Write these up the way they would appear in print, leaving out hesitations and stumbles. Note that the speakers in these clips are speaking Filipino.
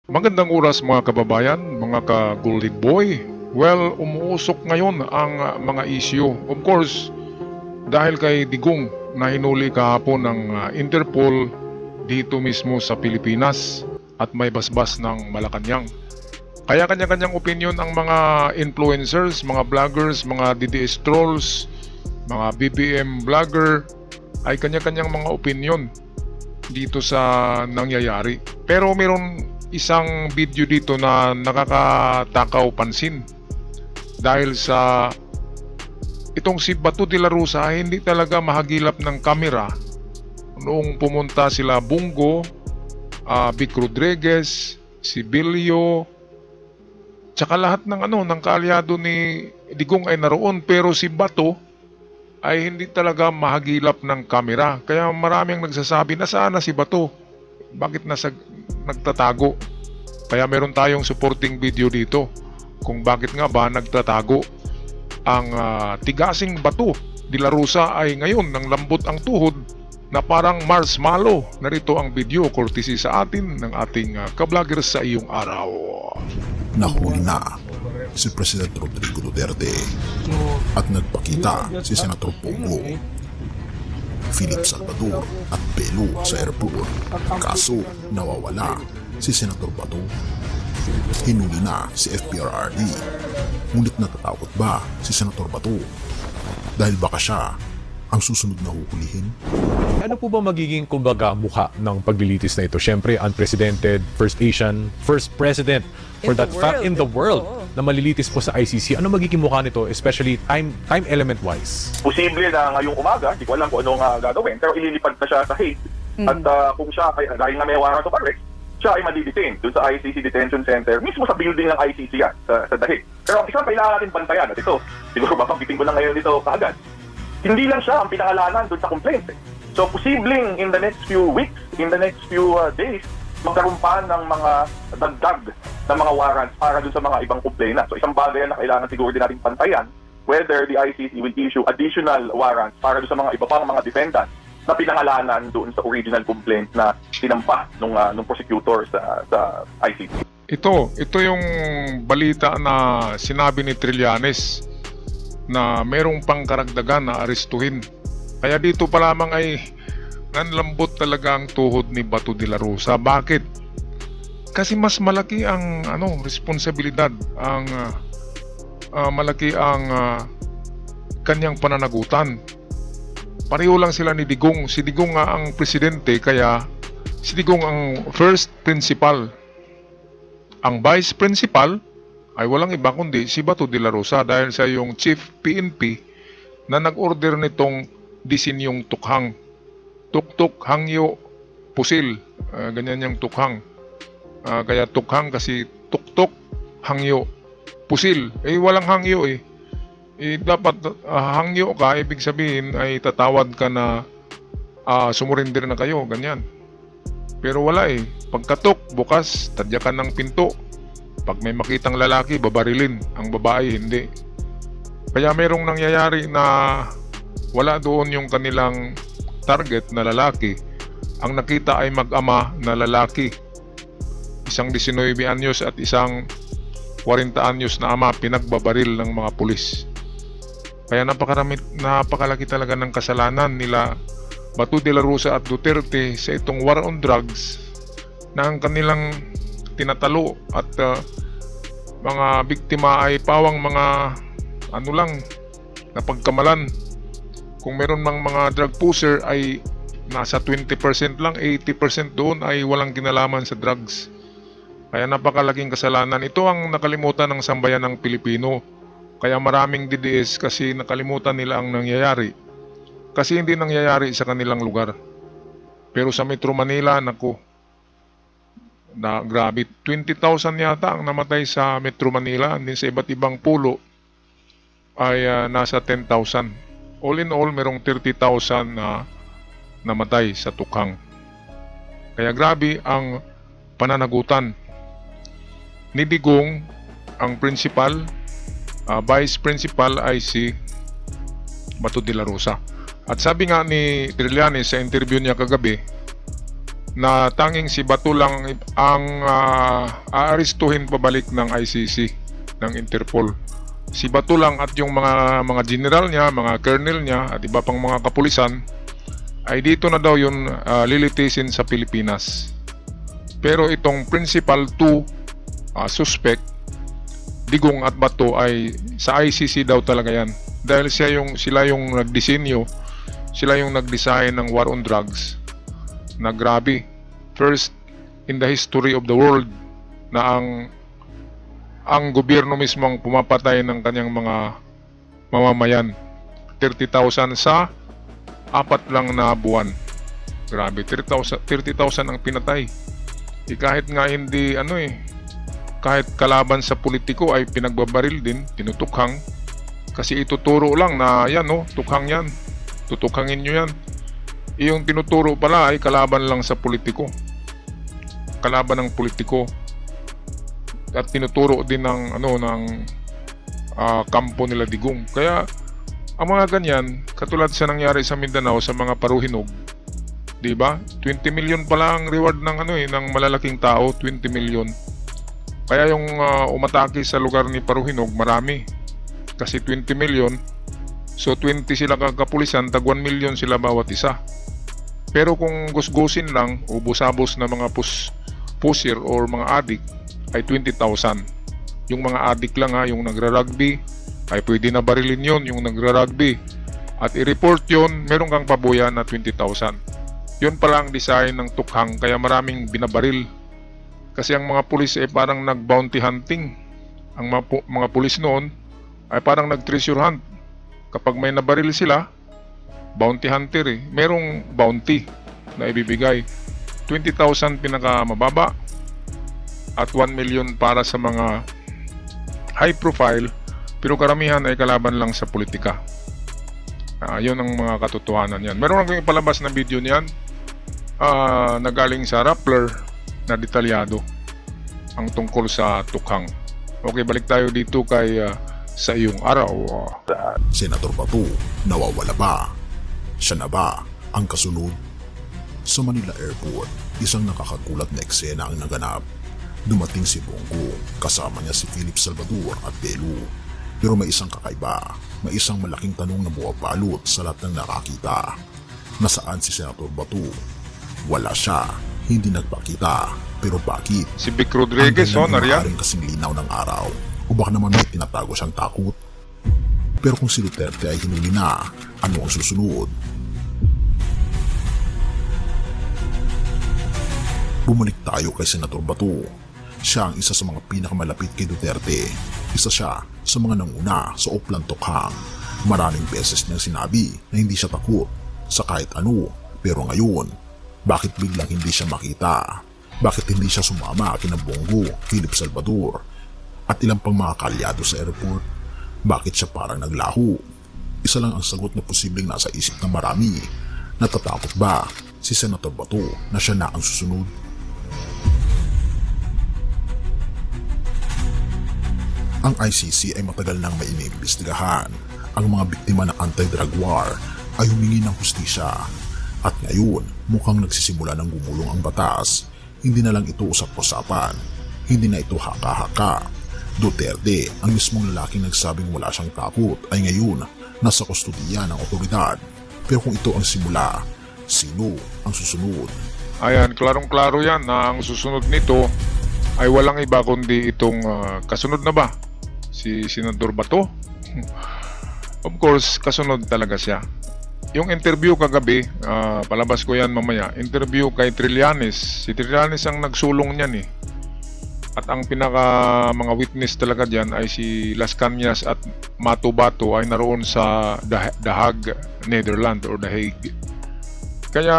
Magandang oras mga kababayan, mga ka-Golden Boy. Well, umuusok ngayon ang mga isyu. Of course, dahil kay Digong na hinuli kahapon ng Interpol dito mismo sa Pilipinas at may basbas ng Malacanang. Kaya kanya-kanyang opinion ang mga influencers, mga vloggers, mga DDS trolls, mga BBM vlogger ay kanya-kanyang mga opinion dito sa nangyayari. Pero meron isang video dito na nakakatakaw pansin dahil sa itong si Bato de la Rosa ay hindi talaga mahagilap ng kamera noong pumunta sila Bungo, Vic Rodriguez, si Bilio, tsaka lahat ng kaalyado ni Digong ay naroon, pero si Bato ay hindi talaga mahagilap ng kamera. Kaya maraming nagsasabi na sana si Bato, bakit nagtatago? Kaya meron tayong supporting video dito kung bakit nga ba nagtatago ang tigasing Bato de la Rosa ay ngayon ng lambot ang tuhod na parang marshmallow. Narito ang video courtesy sa atin ng ating ka-vloggers sa iyong araw. Nahuli na si President Rodrigo Duterte at nagpakita si Senator Bongo, Philip Salvador at Belo sa airport. Kaso nawawala si Senator Bato. Hinuli na si FPRRD. Ngunit natatakot ba si Senator Bato? Dahil baka siya ang susunod na hukulihin? Ano po ba magiging kumbaga mukha ng paglilitis na ito? Siyempre, unprecedented, first Asian, first president for that fact in the world na malilitis po sa ICC. Ano magiging mukha nito, especially time element wise? Posible na ngayong umaga, hindi ko alam kung anong gagawin, pero ililipad pa siya sa Hague. At kung siya, dahil na may warrant of arrest, siya ay madidetain doon sa ICC Detention Center, mismo sa building ng ICC yan, sa The Hague. Pero ang isang kailangan natin bantayan, at ito, siguro babanggitin ko lang ngayon dito kaagad, hindi lang siya ang pinangalanan doon sa complaint. So, posibleng in the next few weeks, in the next few days, magkaroon pa ng mga dagdag na mga warrants para doon sa mga ibang complainant. So, isang bagay na kailangan siguro din natin pantayan whether the ICC will issue additional warrants para doon sa mga iba pang mga defendants na pinangalanan doon sa original complaint na tinampa nung prosecutor sa ICC. Ito yung balita na sinabi ni Trillanes na merong pangkaragdagan na arestuhin. Kaya dito pa lamang ay nanlambot talaga ang tuhod ni Bato de la Rosa. Bakit? Kasi mas malaki ang responsibilidad, ang malaki ang kanyang pananagutan. Pareho lang sila ni Digong. Si Digong nga ang presidente, kaya si Digong ang first principal. Ang vice principal ay walang iba kundi si Bato de la Rosa dahil sa yung chief PNP na nag-order nitong disinyong tukhang. Tuk-tuk, hangyo, pusil. Ganyan yung tukhang. Kaya tukhang kasi tuk-tuk, hangyo, pusil. Walang hangyo eh. Dapat hangyo ka, ibig sabihin ay tatawad ka na sumurinder na kayo, ganyan. Pero wala eh. Pagkatok, bukas, tadyakan ng pinto. Pag may makitang lalaki, babarilin. Ang babae, hindi. Kaya merong nangyayari na wala doon yung kanilang target na lalaki. Ang nakita ay mag-ama na lalaki. Isang 19 anyos at isang 40 anyos na ama pinagbabaril ng mga pulis. Kaya napakalaki talaga ng kasalanan nila Bato de la Rosa at Duterte sa itong war on drugs na ang kanilang tinatalo at mga biktima ay pawang mga napagkamalan. Kung meron mang mga drug pusher ay nasa 20% lang, 80% doon ay walang kinalaman sa drugs. Kaya napakalaking kasalanan. Ito ang nakalimutan ng sambayan ng Pilipino. Kaya maraming DDS kasi nakalimutan nila ang nangyayari. Kasi hindi nangyayari sa kanilang lugar. Pero sa Metro Manila, grabe, 20,000 yata ang namatay sa Metro Manila. And sa iba't ibang pulo ay nasa 10,000. All in all, merong 30,000 na namatay sa tukhang. Kaya grabe ang pananagutan ni Digong. Ang principal, vice principal ay si Bato de la Rosa. At sabi nga ni Trillanes sa interview niya kagabi na tanging si Bato lang ang aarestuhin pabalik ng ICC, ng Interpol. Si Bato lang at yung mga general niya, mga colonel niya at iba pang mga kapulisan ay dito na daw yun lilitisin sa Pilipinas. Pero itong principal 2 suspect, Digong at Bato, ay sa ICC daw talaga yan. Dahil sila yung nagdisenyo, sila yung nag-design ng war on drugs na grabe. First in the history of the world na ang gobyerno mismo ang pumapatay ng kanyang mga mamamayan. 30,000 sa 4 lang na buwan. Grabe, 30,000 ang pinatay. Kahit nga hindi kahit kalaban sa politiko ay pinagbabaril din, tinutukhang. Kasi ituturo lang na yan tukhang yan. Tutukhangin nyo yan. Yung tinuturo pala ay kalaban lang sa politiko. Kalaban ng politiko. At tinuturo din ng kampo nila Digong. Kaya ang mga ganyan, katulad sa nangyari sa Mindanao sa mga paruhinog, 'di ba? 20 million pala ang reward ng ng malalaking tao, 20 million. Kaya yung umatake sa lugar ni Paruhinog, marami. Kasi 20 million. So 20 sila kakapulisan, tag 1 million sila bawat isa. Pero kung gusgusin lang o busabos na mga pusir or mga adik ay 20,000. Yung mga adik lang yung nagra-rugby ay pwede na barilin yon, yung nagra-rugby. At i-report yon, meron kang pabuya na 20,000. Yun pala ang design ng tukhang, kaya maraming binabaril. Kasi ang mga pulis ay parang nag-bounty hunting. Ang mga pulis noon ay parang nag-treasure hunt. Kapag may nabaril sila, bounty hunter merong bounty na ibibigay. 20,000 pinakamababa at 1 million para sa mga high profile, pero karamihan ay kalaban lang sa politika. Yun ang mga katotohanan yan. Meron akong ipalabas na video niyan na galing sa Rappler na detalyado ang tungkol sa tukhang. Okay, balik tayo dito kay sa iyong araw. Senator Bato, nawawala ba? Siya na ba ang kasunod? Sa Manila Airport, isang nakakagulat na eksena ang naganap. Dumating si Bongo, kasama niya si Philip Salvador at Belu. Pero may isang kakaiba, may isang malaking tanong na buwabalot sa lahat ng nakakita. Nasaan si Senator Bato? Wala siya, hindi nagpakita. Pero bakit? Si Vic Rodriguez, nariyan? Kasing linaw ng araw. O baka naman may tinatago siyang takot. Pero kung si Duterte ay hinuli na, ano ang susunod? Bumalik tayo kay Senator Bato. Siya ang isa sa mga pinakamalapit kay Duterte. Isa siya sa mga nanguna sa Oplan Tukhang. Maraming beses niyang sinabi na hindi siya takot sa kahit ano. Pero ngayon, bakit biglang hindi siya makita? Bakit hindi siya sumama kina Bongo, Philip Salvador at ilang pang mga kalyado sa airport? Bakit siya parang naglaho? Isa lang ang sagot na posibleng nasa isip ng marami. Natatakot ba si Senator Bato na siya na ang susunod? Ang ICC ay matagal nang may iniimbestigahan. Ang mga biktima ng anti-drug war ay humingi ng hustisya. At ngayon, mukhang nagsisimula ng gumulong ang batas. Hindi na lang ito usap-usapan. Hindi na ito haka-haka. Duterte, ang mismong lalaking nagsabing wala siyang takot, ay ngayon nasa kustodiya ng otoridad. Pero kung ito ang simula, sino ang susunod? Ayan, klarong-klaro yan na ang susunod nito ay walang iba kundi itong kasunod na ba? Si Senador Bato? Of course, kasunod talaga siya. Yung interview kagabi, palabas ko yan mamaya, interview kay Trillanes. Si Trillanes ang nagsulong niyan At ang pinaka mga witness talaga dyan ay si Las Cañas at Mato Bato ay naroon sa The Hague, Netherlands or The Hague. Kaya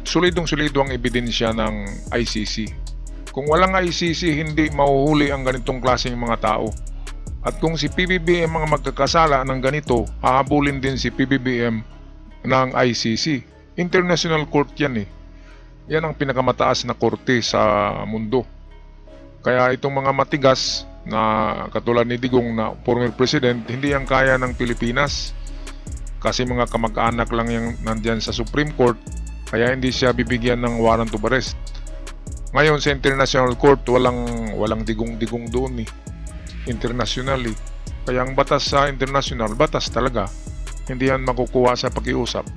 solidong-solido ang ebidensya ng ICC. Kung walang ICC, hindi mahuhuli ang ganitong klaseng mga tao. At kung si PBBM mga magkakasala ng ganito, hahabulin din si PBBM ng ICC. International Court yan Yan ang pinakamataas na korte sa mundo. Kaya itong mga matigas na katulad ni Digong na former president, hindi yan kaya ng Pilipinas. Kasi mga kamag-anak lang yung nandyan sa Supreme Court Kaya hindi siya bibigyan ng warrant of arrest. Ngayon sa International Court, walang digong-digong doon internationally. Kaya ang batas sa international, batas talaga. Hindi yan makukuha sa pag-iusap.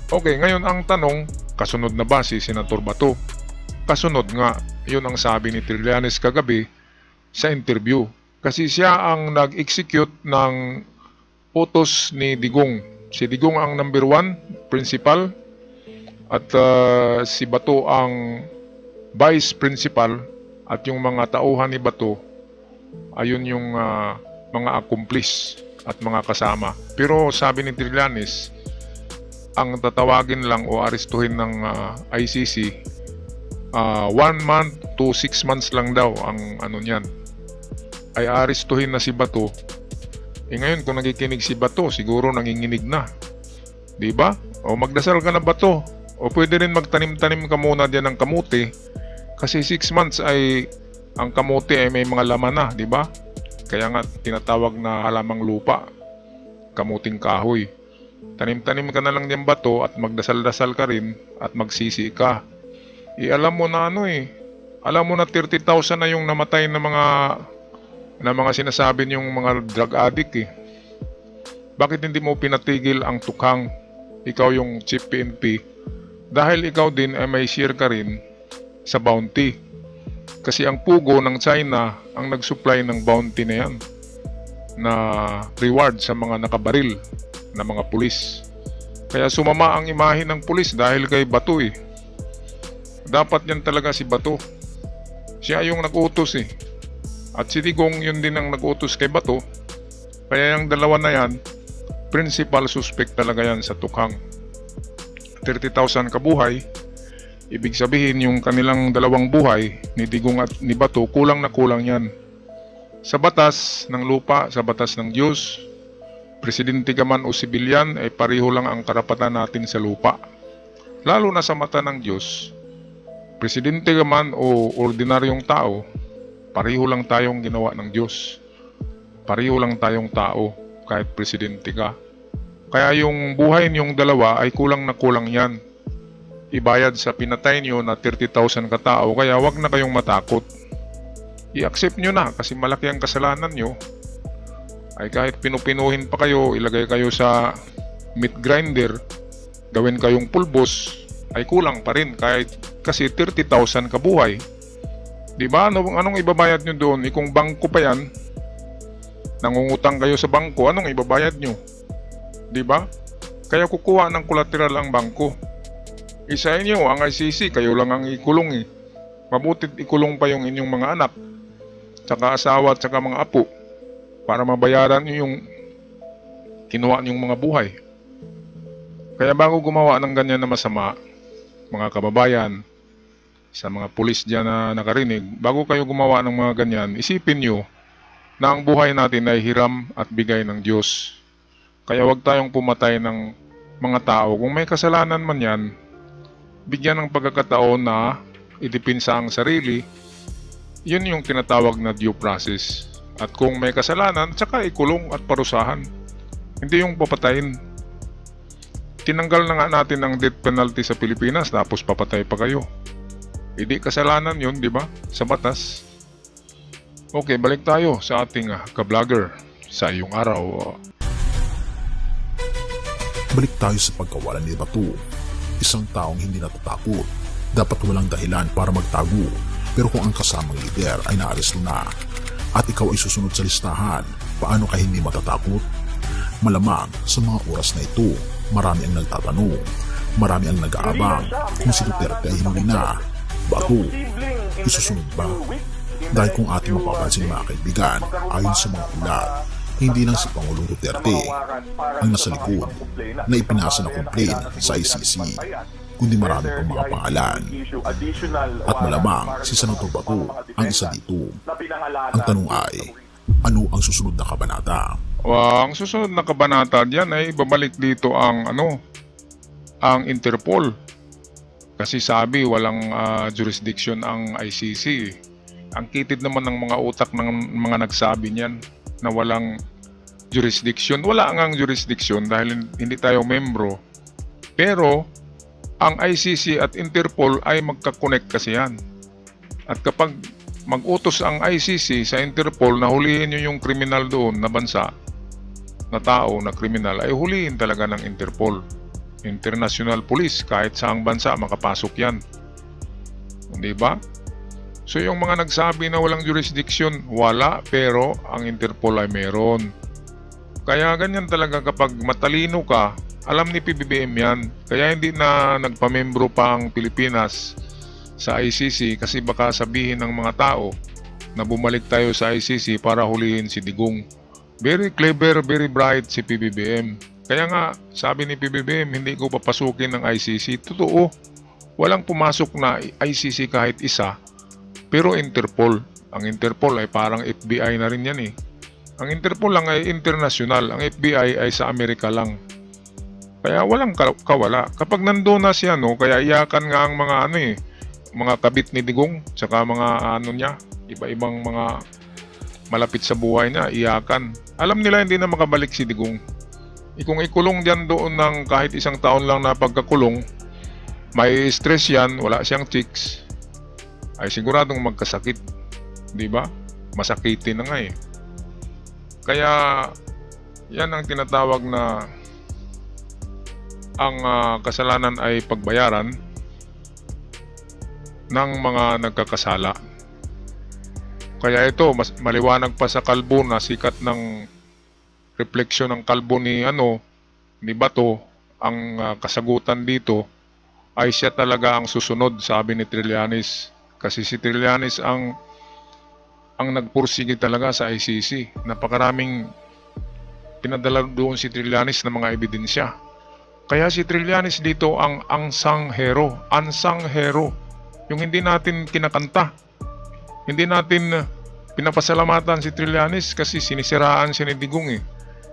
Okay, ngayon ang tanong, kasunod na ba si Senator Bato? Kasunod nga, yun ang sabi ni Trillanes kagabi sa interview. Kasi siya ang nag-execute ng utos ni Digong. Si Digong ang number 1, principal, at si Bato ang vice principal, at yung mga tauhan ni Bato, ayun yung mga accomplice at mga kasama. Pero sabi ni Trillanes, ang tatawagin lang o arestuhin ng ICC, 1 month to 6 months lang daw ang ano niyan, ay arestuhin na si Bato. Ngayon kung nakikinig si Bato, siguro nanginginig na, di ba? O magdasal ka na, Bato, o pwede rin magtanim-tanim ka muna diyan ng kamuti, kasi 6 months ay ang kamuti ay may mga laman na, di ba? Kaya nga tinatawag na halamang lupa, kamuting kahoy. Tanim-tanim ka na lang diyan, Bato, at magdasal-dasal ka rin at magsisi ka. Alam mo na alam mo na 30,000 na yung namatay na mga sinasabi niyong mga drug addict Bakit hindi mo pinatigil ang tukhang? Ikaw yung chief PNP, dahil ikaw din ay may share ka rin sa bounty. Kasi ang pugo ng China ang nag-supply ng bounty na yan, na reward sa mga nakabaril na mga pulis. Kaya sumama ang imahe ng pulis dahil kay Bato Dapat yan talaga si Bato. Siya yung nag-utos At si Digong yun din ang nag-utos kay Bato. Kaya yung dalawa na yan, principal suspect talaga yan sa tukhang. 30,000 kabuhay, ibig sabihin yung kanilang dalawang buhay ni Digong at ni Bato, kulang na kulang yan. Sa batas ng lupa, sa batas ng Diyos, presidente ka man o sibilyan, ay pareho lang ang karapatan natin sa lupa. Lalo na sa mata ng Diyos, presidente ka man o ordinaryong tao, pareho lang tayong ginawa ng Diyos. Pareho lang tayong tao kahit presidente ka. Kaya yung buhay niyong dalawa ay kulang na kulang yan. Ibayad sa pinatay niyo na 30,000 katao, kaya wag na kayong matakot. I-accept nyo na kasi malaki ang kasalanan nyo. Ay kahit pinupinuhin pa kayo, ilagay kayo sa meat grinder, gawin kayong pulbos, ay kulang pa rin kahit kasi 30,000 kabuhay. Diba? Anong ibabayad nyo doon? Kung bangko pa yan, nangungutang kayo sa bangko, anong ibabayad nyo? Diba? Kaya kukuha ng collateral ang bangko. Isa inyo, ang ICC, kayo lang ang ikulong Mabutit ikulong pa yung inyong mga anak, tsaka asawa at tsaka mga apo, para mabayaran nyo yung kinuha niyong mga buhay. Kaya bago gumawa ng ganyan na masama, mga kababayan, sa mga pulis dyan na nakarinig, bago kayo gumawa ng mga ganyan, isipin nyo na ang buhay natin ay hiram at bigay ng Diyos. Kaya wag tayong pumatay ng mga tao. Kung may kasalanan man yan, bigyan ng pagkakataon na idipinsa ang sarili. Yun yung tinatawag na due process. At kung may kasalanan, tsaka ikulong at parusahan. Hindi yung papatayin. Tinanggal na nga natin ang death penalty sa Pilipinas, tapos papatay pa kayo. Hindi kasalanan yun, di ba? Sa batas. Okay, balik tayo sa ating ka-vlogger sa iyong araw. Balik tayo sa pagkawalan ni Bato. Isang taong hindi natatakot. Dapat walang dahilan para magtago. Pero kung ang kasamang lider ay naaresto na at ikaw ay susunod sa listahan, paano ka hindi matatakot? Malamang sa mga oras na ito, marami ang nagtatanong, marami ang nag-aabang kung si Duterte ay huli na. Bato, isusunod ba? Dahil kung ating mapapansin mga kaibigan, ayon sa mga ulat, hindi lang si Pangulong Duterte ang nasa likod na ipinasa na complaint sa ICC, kundi marami pang mga pangalan. At malamang si Senator Bato ang isa dito. Ang tanong ay, ano ang susunod na kabanata? Ang susunod na kabanata diyan ay babalik dito ang ang Interpol. Kasi sabi walang jurisdiction ang ICC. Ang kitid naman ng mga utak ng mga nagsabi niyan na walang jurisdiction. Wala ang jurisdiction dahil hindi tayo membro. Pero ang ICC at Interpol ay magkakonect kasi yan. At kapag mag-utos ang ICC sa Interpol na hulihin nyo yung kriminal doon na bansa, na tao na kriminal, ay hulihin talaga ng Interpol. International Police, kahit saang bansa makapasok yan. Di ba? So yung mga nagsabi na walang jurisdiction, wala, pero ang Interpol ay meron. Kaya ganyan talaga kapag matalino ka, alam ni PBBM yan. Kaya hindi na nagpamembro pa ang Pilipinas sa ICC kasi baka sabihin ng mga tao na bumalik tayo sa ICC para hulihin si Digong. Very clever, very bright si PBBM. Kaya nga, sabi ni PBBM, hindi ko papasukin ng ICC. Totoo, walang pumasok na ICC kahit isa. Pero Interpol, ang Interpol ay parang FBI na rin yan eh. Ang Interpol lang ay international, ang FBI ay sa Amerika lang. Kaya walang kawala. Kapag nandoon na siya, no, kaya iyakan nga ang mga mga kabit ni Digong, tsaka mga niya, iba-ibang mga malapit sa buhay niya, iyakan. Alam nila hindi na makabalik si Digong. Kung ikulong diyan doon ng kahit isang taon lang na pagkakulong, may stress yan, wala siyang chicks, ay siguradong magkasakit. Di ba? Masakitin na nga eh. Kaya yan ang tinatawag na ang kasalanan ay pagbayaran ng mga nagkakasala. Kaya ito, mas maliwanag pa sa kalbo na sikat ng refleksyon ng kalbo ni Bato, ang kasagutan dito ay siya talaga ang susunod, sabi ni Trillanes. Kasi si Trillanes ang nagpursige talaga sa ICC. Napakaraming pinadala doon si Trillanes ng mga ebidensya. Kaya si Trillanes dito ang unsung hero. Yung hindi natin kinakanta. Hindi natin pinapasalamatan si Trillanes kasi sinisiraan siya ni Digong eh.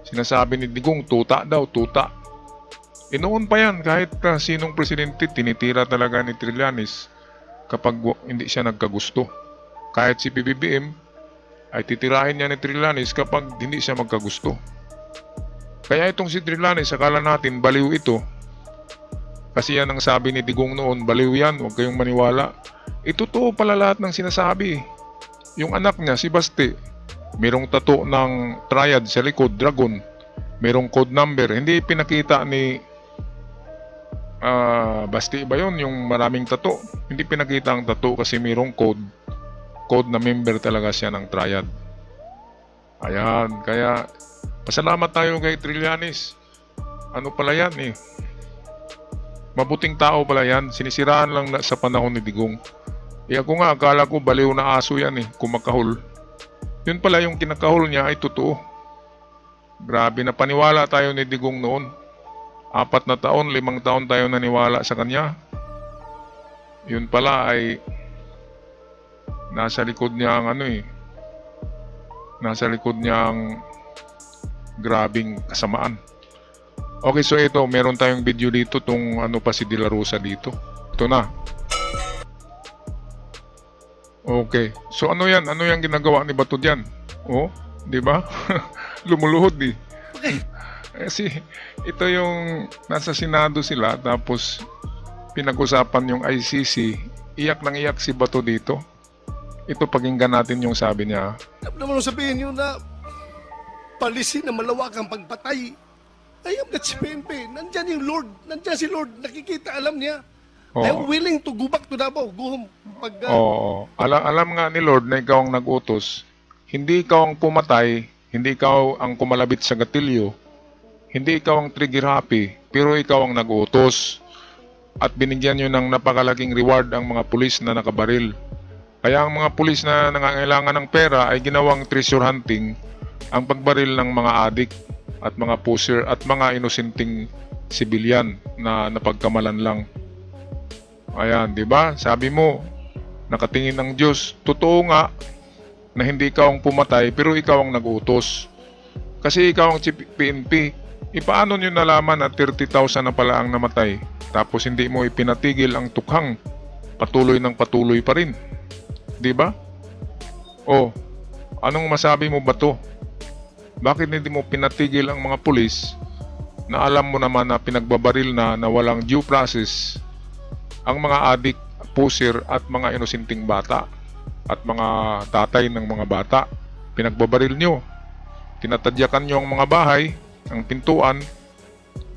Sinasabi ni Digong, tuta daw, tuta. Noon pa yan, kahit sinong presidente, tinitira talaga ni Trillanes kapag hindi siya nagkagusto. Kahit si PBBM, ay titirahin niya ni Trillanes kapag hindi siya magkagusto. Kaya itong si Trillanes, akala natin baliw ito. Kasi yan ang sabi ni Digong noon, baliw yan, huwag kayong maniwala. Totoo pala lahat ng sinasabi. Yung anak niya, si Basti, merong tattoo ng triad sa likod, dragon. Merong code number. Hindi pinakita ni Basti ba yun, yung maraming tattoo. Hindi pinakita ang tattoo kasi merong code na member talaga siya ng triad. Ayan, kaya pasalamat tayo kay Trillanes. Ano pala yan eh, mabuting tao pala yan. Sinisiraan lang sa panahon ni Digong. Ako nga, akala ko baliw na aso yan eh, kumakahol. Yun pala yung kinakahol niya ay totoo. Grabe na paniwala tayo ni Digong noon. 4 na taon, 5 taon tayo naniwala sa kanya. Yun pala ay nasa likod niya ang nasa likod niya ang grabing kasamaan. Okay, so ito, meron tayong video dito tung pa si De La Rosa dito. Ito na. Okay. So ano yan? Ano yung ginagawa ni Bato diyan? Oh, 'di ba? Lumuluhod eh. Kasi ito yung nasa Senado sila tapos pinag-usapan yung ICC. Iyak nang iyak si Bato dito. Ito, pakinggan natin yung sabi niya. Naman sabihin yun na policy na malawakang pagpatay. I am not si PNP. Nandyan yung Lord. Nandyan si Lord. Nakikita, alam niya. Oo. I'm willing to go back to Davao. Go home. Oo. Alam nga ni Lord na ikaw ang nag-utos. Hindi ikaw ang pumatay. Hindi ikaw ang kumalabit sa gatilyo. Hindi ikaw ang trigger happy. Pero ikaw ang nag-utos. At binigyan nyo ng napakalaking reward ang mga pulis na nakabaril. Kaya ang mga pulis na nangangailangan ng pera ay ginawang treasure hunting ang pagbaril ng mga adik at mga pusher at mga inosenteng sibilyan na napagkamalan lang. Ayan, di ba? Sabi mo, nakatingin ng Diyos. Totoo nga na hindi ikaw ang pumatay pero ikaw ang nag-utos. Kasi ikaw ang PNP. Paano nyo nalaman na 30,000 na pala ang namatay tapos hindi mo ipinatigil ang tukhang patuloy ng patuloy pa rin? Diba? Oh, anong masabi mo ba to? Bakit hindi mo pinatigil ang mga pulis na alam mo naman na pinagbabaril na walang due process ang mga adik, pusir at mga inosenteng bata at mga tatay ng mga bata. Pinagbabaril nyo. Tinatadyakan nyo ang mga bahay, ang pintuan.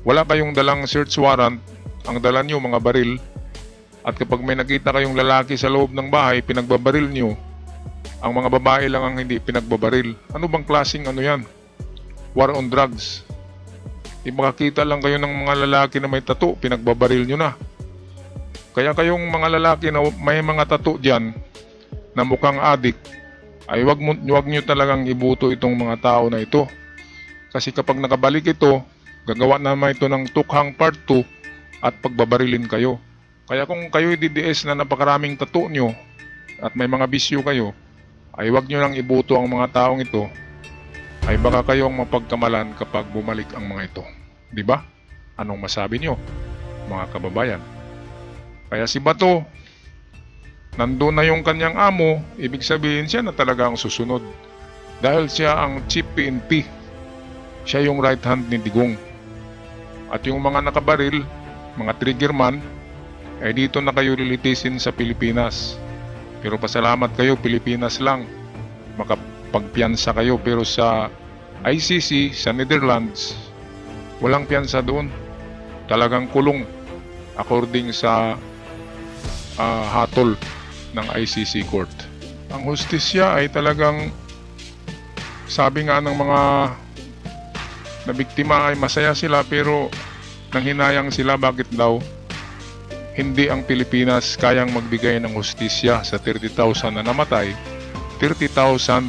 Wala kayong dalang search warrant, ang dala nyo mga baril. At kapag may nakita kayong lalaki sa loob ng bahay, pinagbabaril nyo. Ang mga babae lang ang hindi pinagbabaril. Ano bang klaseng ano yan? War on drugs. Makakita lang kayo ng mga lalaki na may tattoo, pinagbabaril nyo na. Kaya kayong mga lalaki na may mga tattoo dyan na mukhang adik, ay wag nyo talagang ibuto itong mga tao na ito. Kasi kapag nakabalik ito, gagawa naman ito ng tukhang part 2 at pagbabarilin kayo. Kaya kung kayo DDS na napakaraming tattoo nyo at may mga bisyo kayo, ay wag nyo lang ibuto ang mga taong ito, ay baka kayong mapagkamalan kapag bumalik ang mga ito. Diba? Anong masabi nyo, mga kababayan? Kaya si Bato, nandun na yung kanyang amo, ibig sabihin siya na talagang susunod. Dahil siya ang chief PNP, siya yung right hand ni Digong. At yung mga nakabaril, mga triggerman, ay dito na kayo lilitisin sa Pilipinas. Pero pasalamat kayo, Pilipinas lang. Makapagpiyansa kayo, pero sa ICC, sa Netherlands, walang piyansa doon. Talagang kulong according sa hatol ng ICC court. Ang hustisya ay talagang, sabi nga ng mga nabiktima ay masaya sila, pero nanghinayang sila bakit daw hindi ang Pilipinas kayang magbigay ng hustisya sa 30,000 na namatay. 30,000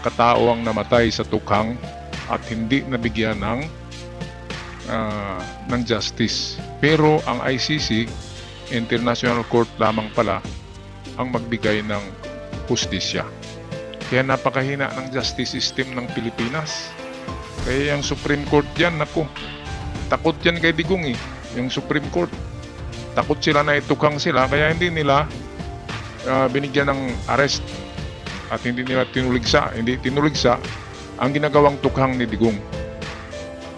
katao ang namatay sa tukhang at hindi nabigyan ng justice. Pero ang ICC, International Court lamang pala, ang magbigay ng hustisya. Kaya napakahina ng justice system ng Pilipinas. Kaya yung Supreme Court dyan, naku, takot yan kay Digong eh. Yung Supreme Court, takot sila na itukhang sila, kaya hindi nila binigyan ng arrest at hindi nila tinuligsa ang ginagawang tukhang ni Digong.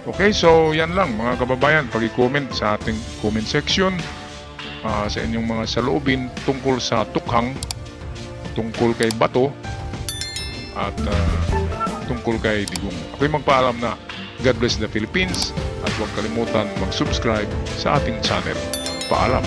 Okay, so yan lang mga kababayan, pag-i-comment sa ating comment section sa inyong mga saloobin tungkol sa tukhang, tungkol kay Bato at tungkol kay Digong. Ako'y magpaalam na God bless the Philippines at huwag kalimutan mag-subscribe sa ating channel. Paalam.